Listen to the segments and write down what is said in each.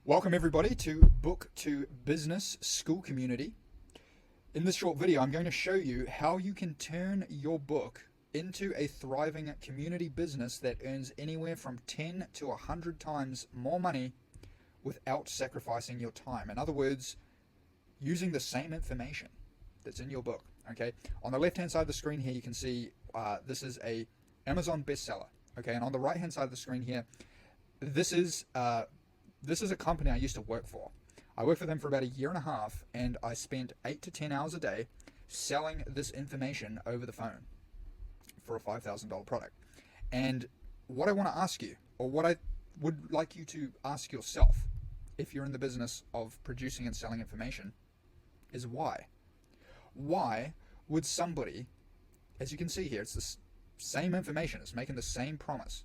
Welcome everybody to Book2Business School community. In this short video, I'm going to show you how you can turn your book into a thriving community business that earns anywhere from 10 to 100 times more money without sacrificing your time. In other words, using the same information that's in your book. Okay, on the left-hand side of the screen here, you can see this is a Amazon bestseller. Okay, and on the right-hand side of the screen here, this is a company I used to work for. I worked for them for about 1.5 years, and I spent 8 to 10 hours a day selling this information over the phone for a $5,000 product. And what I want to ask you, or what I would like you to ask yourself if you're in the business of producing and selling information, is why? Why would somebody, as you can see here, it's the same information, it's making the same promise.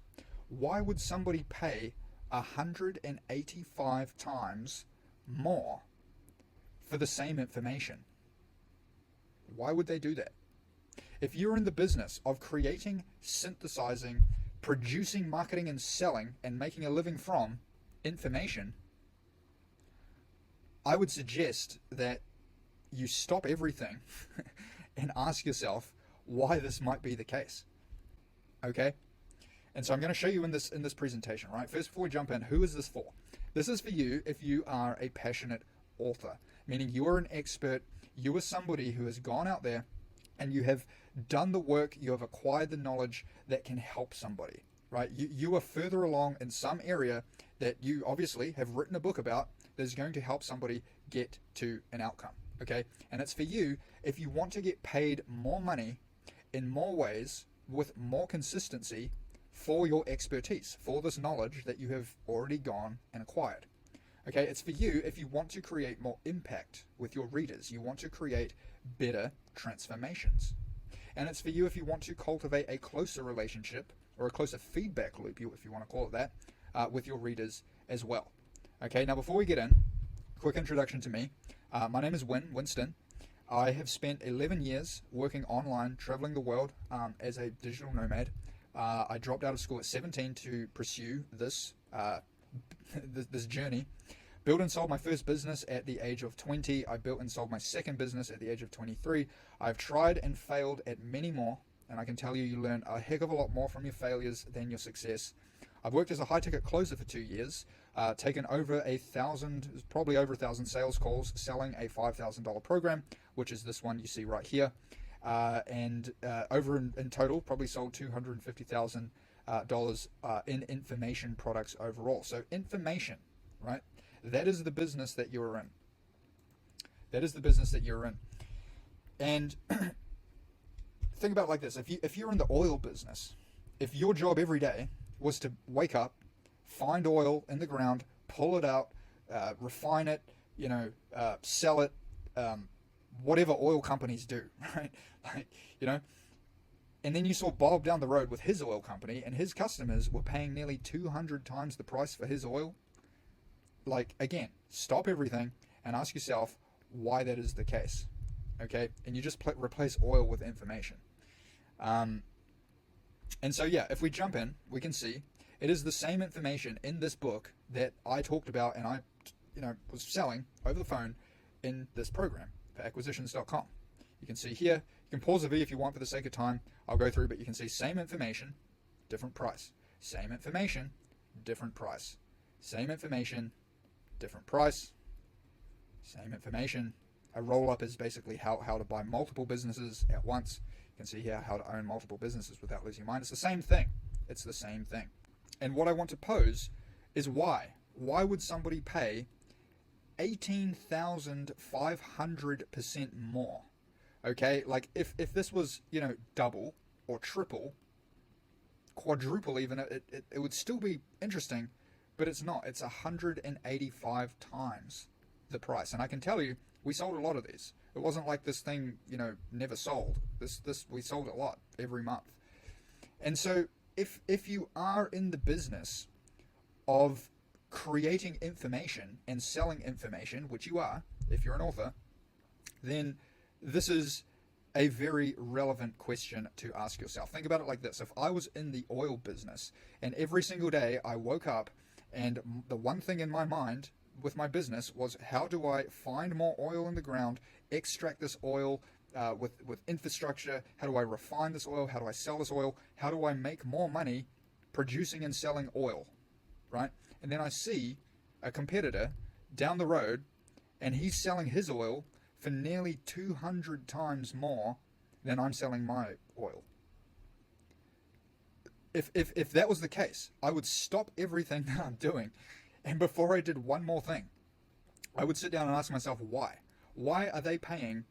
Why would somebody pay 185 times more for the same information? Why would they do that? If you're in the business of creating, synthesizing, producing, marketing, and selling, and making a living from information, I would suggest that you stop everything and ask yourself why this might be the case. Okay? And so I'm going to show you in this presentation, right? First, before we jump in, who is this for? This is for you if you are a passionate author, meaning you are an expert, you are somebody who has gone out there and you have done the work, you have acquired the knowledge that can help somebody, right? You are further along in some area that you obviously have written a book about that is going to help somebody get to an outcome, okay? And it's for you if you want to get paid more money in more ways with more consistency for your expertise, for this knowledge that you have already gone and acquired. Okay, it's for you if you want to create more impact with your readers. You want to create better transformations. And it's for you if you want to cultivate a closer relationship or a closer feedback loop, if you want to call it that, with your readers as well. Okay, now before we get in, quick introduction to me. My name is Winston. I have spent 11 years working online, traveling the world as a digital nomad. I dropped out of school at 17 to pursue this this journey. Built and sold my first business at the age of 20. I built and sold my second business at the age of 23. I've tried and failed at many more, and I can tell you, you learn a heck of a lot more from your failures than your success. I've worked as a high-ticket closer for 2 years, taken over probably over 1,000 sales calls, selling a $5,000 program, which is this one you see right here. And over in total, probably sold $250,000 in information products overall. So information, right? That is the business that you're in. That is the business that you're in. And think about it like this: if you're in the oil business, if your job every day was to wake up, find oil in the ground, pull it out, refine it, sell it. Whatever oil companies do, right? And then you saw Bob down the road with his oil company, and his customers were paying nearly 200 times the price for his oil. Again, stop everything and ask yourself why that is the case, okay? And you just replace oil with information. And so, yeah, if we jump in, we can see it is the same information in this book that I talked about and I, was selling over the phone in this program. Acquisitions.com. You can see here, you can pause the video if you want for the sake of time. I'll go through, but you can see same information, different price. Same information, different price. Same information, different price. Same information. A roll-up is basically how to buy multiple businesses at once. You can see here how to own multiple businesses without losing your mind. It's the same thing. It's the same thing. And what I want to pose is why. Why would somebody pay 18,500% more? Okay, if this was double or triple, quadruple even, it would still be interesting, but it's not. It's 185 times the price. And I can tell you, we sold a lot of these. It wasn't like this thing never sold. We sold a lot every month. And so if you are in the business of creating information and selling information, which you are, if you're an author, then this is a very relevant question to ask yourself. Think about it like this. If I was in the oil business and every single day I woke up and the one thing in my mind with my business was, how do I find more oil in the ground, extract this oil with infrastructure? How do I refine this oil? How do I sell this oil? How do I make more money producing and selling oil, right? And then I see a competitor down the road, and he's selling his oil for nearly 200 times more than I'm selling my oil. If that was the case, I would stop everything that I'm doing, and before I did one more thing, I would sit down and ask myself, why? Why are they paying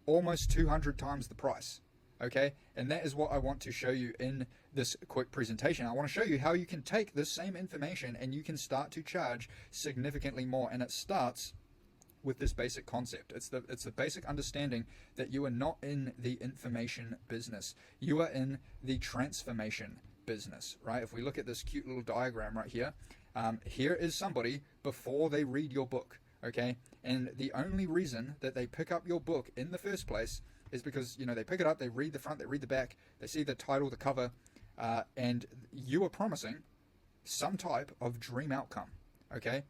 almost 200 times the price? Okay, and that is what I want to show you in this quick presentation. I want to show you how you can take this same information and you can start to charge significantly more, and it starts with this basic concept. It's the basic understanding that you are not in the information business. You are in the transformation business, right? If we look at this cute little diagram right here, here is somebody before they read your book, okay? And the only reason that they pick up your book in the first place is because, they pick it up, they read the front, they read the back, they see the title, the cover, and you are promising some type of dream outcome, okay?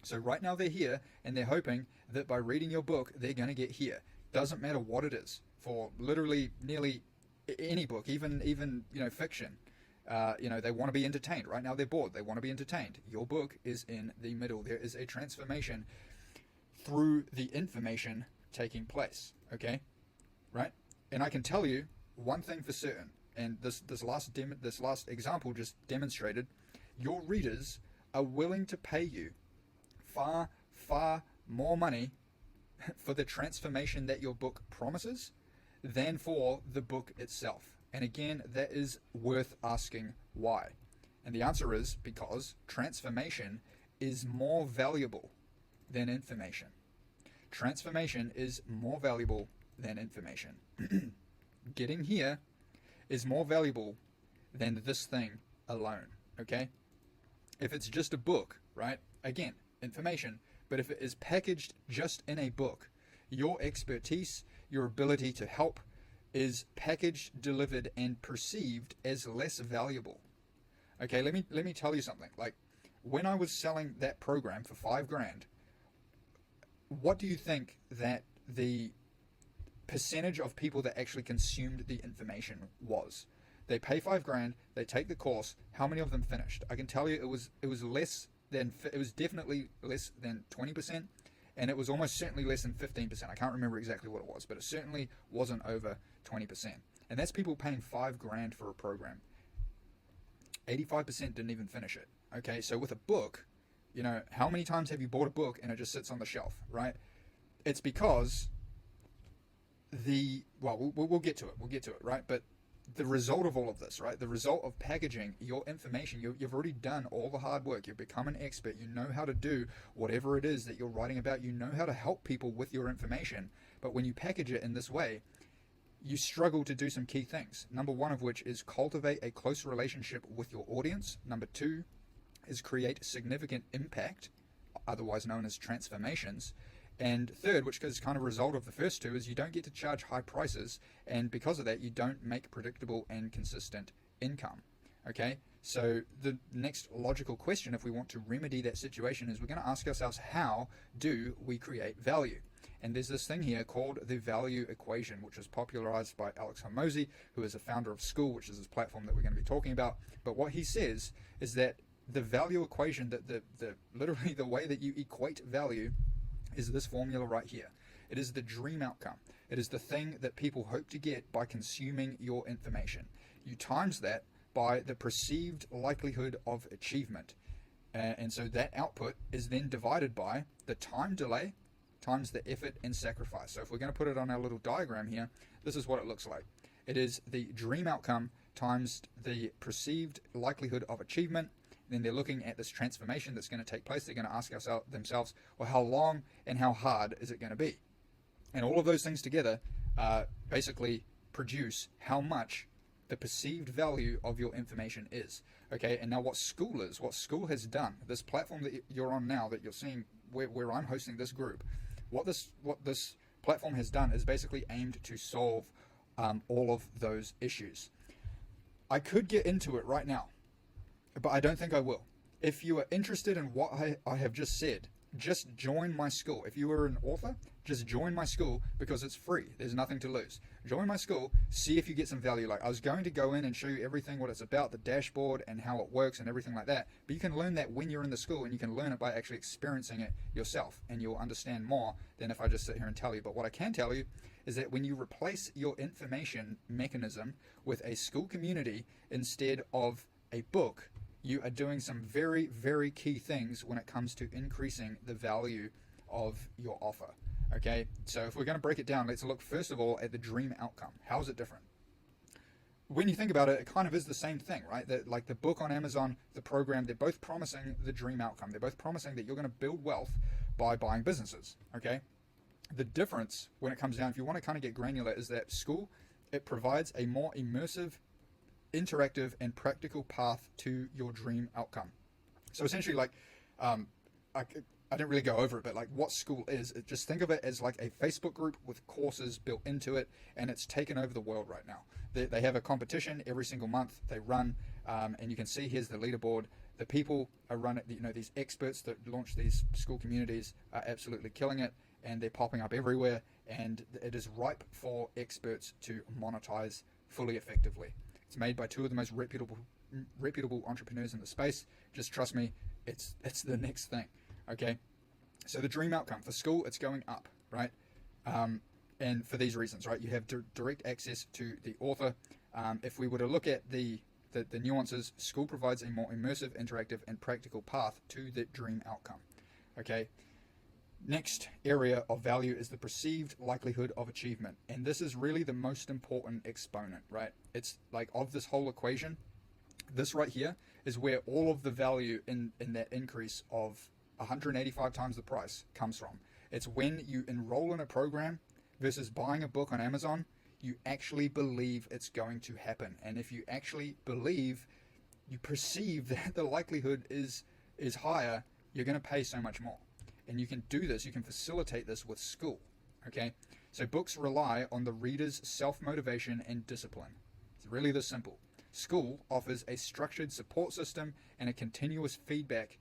So right now they're here and they're hoping that by reading your book, they're going to get here. Doesn't matter what it is, for literally nearly any book, even fiction. They want to be entertained. Right now they're bored. They want to be entertained. Your book is in the middle. There is a transformation through the information taking place, okay? Right? And I can tell you one thing for certain, and this last example just demonstrated, your readers are willing to pay you far, far more money for the transformation that your book promises than for the book itself. And again, that is worth asking why. And the answer is because transformation is more valuable than information. Transformation is more valuable than information. Getting here is more valuable than this thing alone, okay? If it's just a book, right? Again, information. But if it is packaged just in a book, your expertise, your ability to help is packaged, delivered, and perceived as less valuable. Okay, let me tell you something. Like, when I was selling that program for $5,000, what do you think that the percentage of people that actually consumed the information was? They pay $5,000, they take the course. How many of them finished? I can tell you it was definitely less than 20%, and it was almost certainly less than 15%. I can't remember exactly what it was, but it certainly wasn't over 20%. And that's people paying $5,000 for a program. 85% didn't even finish it. Okay, so with a book, how many times have you bought a book and it just sits on the shelf, right? It's because we'll get to it, right? But the result of all of this, right? The result of packaging your information, you've already done all the hard work. You've become an expert. You know how to do whatever it is that you're writing about. You know how to help people with your information. But when you package it in this way, you struggle to do some key things. Number one of which is cultivate a close relationship with your audience. Number two is create significant impact, otherwise known as transformations. And third, which is kind of a result of the first two, is you don't get to charge high prices, and because of that, you don't make predictable and consistent income. Okay, so the next logical question, if we want to remedy that situation, is we're going to ask ourselves, how do we create value? And there's this thing here called the value equation, which was popularized by Alex Hormozi, who is a founder of Skool, which is this platform that we're going to be talking about. But what he says is that the value equation, that literally the way that you equate value, is this formula right here. It is the dream outcome. It is the thing that people hope to get by consuming your information. You times that by the perceived likelihood of achievement. And so that output is then divided by the time delay times the effort and sacrifice. So if we're going to put it on our little diagram here, this is what it looks like. It is the dream outcome times the perceived likelihood of achievement. Then they're looking at this transformation that's going to take place. They're going to ask themselves, well, how long and how hard is it going to be? And all of those things together basically produce how much the perceived value of your information is. Okay, and now what Skool is, what Skool has done, this platform that you're on now, that you're seeing where I'm hosting this group, what this platform has done is basically aimed to solve all of those issues. I could get into it right now, but I don't think I will. If you are interested in what I have just said, just join my school. If you are an author, just join my school because it's free. There's nothing to lose. Join my school, see if you get some value. Like, I was going to go in and show you everything, what it's about, the dashboard and how it works and everything like that. But you can learn that when you're in the school, and you can learn it by actually experiencing it yourself, and you'll understand more than if I just sit here and tell you. But what I can tell you is that when you replace your information mechanism with a school community instead of a book, you are doing some very, very key things when it comes to increasing the value of your offer. Okay, so if we're going to break it down, let's look first of all at the dream outcome. How is it different? When you think about it, it kind of is the same thing, right? That, like the book on Amazon, the program, they're both promising the dream outcome. They're both promising that you're going to build wealth by buying businesses. Okay, the difference when it comes down, if you want to kind of get granular, is that Skool, it provides a more immersive, interactive, and practical path to your dream outcome. So essentially, like, I didn't really go over it, but like what Skool is, just think of it as like a Facebook group with courses built into it, and it's taken over the world right now. They have a competition every single month they run, and you can see here's the leaderboard. The people are running, these experts that launch these Skool communities are absolutely killing it, and they're popping up everywhere, and it is ripe for experts to monetize fully effectively. It's made by two of the most reputable entrepreneurs in the space. Just trust me, it's the next thing. Okay, so the dream outcome for Skool, it's going up, right? And for these reasons, right? You have direct access to the author. If we were to look at the nuances, Skool provides a more immersive, interactive, and practical path to the dream outcome. Okay. Next area of value is the perceived likelihood of achievement, and this is really the most important exponent, right? It's like of this whole equation. This right here is where all of the value in that increase of 185 times the price comes from. It's when you enroll in a program versus buying a book on Amazon, you actually believe it's going to happen. And if you actually believe, you perceive that the likelihood is higher, you're going to pay so much more. And you can do this, you can facilitate this with Skool. Okay? So books rely on the reader's self-motivation and discipline. It's really this simple. Skool offers a structured support system and a continuous feedback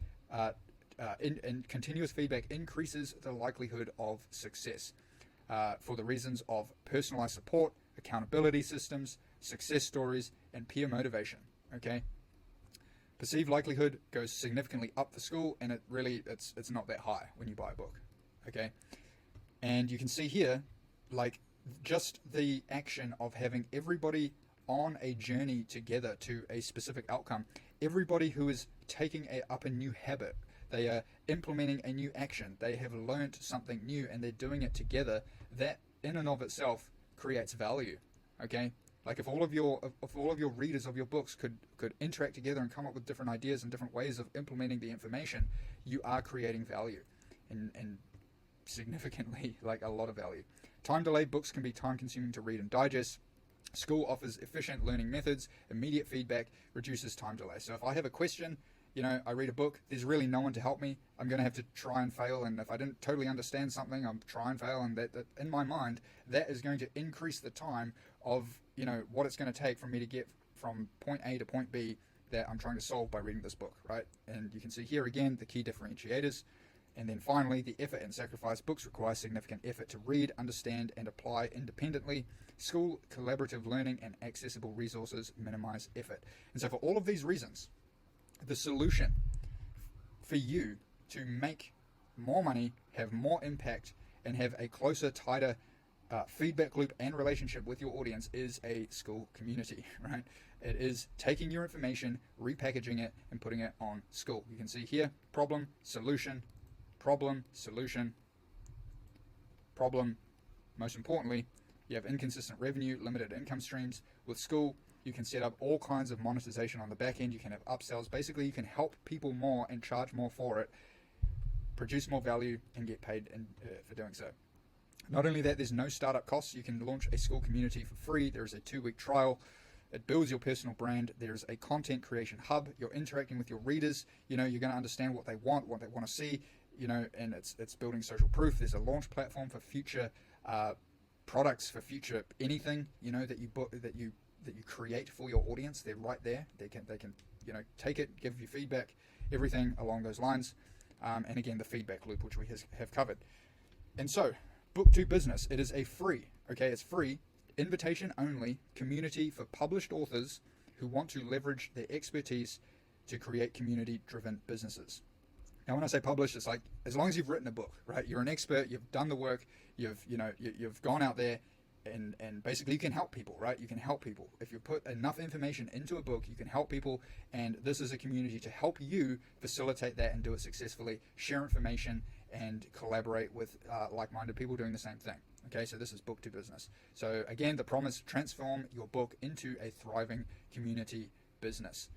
and continuous feedback increases the likelihood of success for the reasons of personalized support, accountability systems, success stories, and peer motivation. Okay, perceived likelihood goes significantly up for Skool, and it's not that high when you buy a book. Okay, and you can see here, like, just the action of having everybody on a journey together to a specific outcome. Everybody who is taking up a new habit, they are implementing a new action, they have learned something new, and they're doing it together. That in and of itself creates value. Okay, like if all of your readers of your books could interact together and come up with different ideas and different ways of implementing the information, you are creating value, and significantly, like a lot of value. Time delayed books can be time consuming to read and digest. Skool offers efficient learning methods, immediate feedback, reduces time delay. So if I have a question, I read a book, there's really no one to help me, I'm going to have to try and fail, and if I didn't totally understand something, I'm try and fail, and that in my mind, that is going to increase the time of, what it's going to take for me to get from point A to point B that I'm trying to solve by reading this book, right? And you can see here again, the key differentiators. And then finally, the effort and sacrifice. Books require significant effort to read, understand, and apply independently. Skool, collaborative learning, and accessible resources minimize effort. And so for all of these reasons, the solution for you to make more money, have more impact, and have a closer, tighter feedback loop and relationship with your audience is a Skool community, right? It is taking your information, repackaging it, and putting it on Skool. You can see here, problem, solution, problem, solution, problem. Most importantly, you have inconsistent revenue, limited income streams. With Skool, you can set up all kinds of monetization on the back end. You can have upsells. Basically, you can help people more and charge more for it, produce more value, and get paid for doing so. Not only that, there's no startup costs. You can launch a Skool community for free. There is a 2-week trial. It builds your personal brand. There's a content creation hub. You're interacting with your readers. You're going to understand what they want to see, and it's building social proof. There's a launch platform for future products, for future anything, that you create for your audience. They're right there. They can take it, give you feedback, everything along those lines. and again, the feedback loop, which we have covered. And so, Book2Business, it is a free, okay, it's free, invitation only community for published authors who want to leverage their expertise to create community-driven businesses. Now, when I say published, it's like as long as you've written a book, right? You're an expert, you've done the work, you've gone out there, and basically you can help people, right? You can help people. If you put enough information into a book, you can help people, and this is a community to help you facilitate that and do it successfully, share information, and collaborate with like-minded people doing the same thing. Okay, so this is Book2Business. So again, the promise: transform your book into a thriving community business.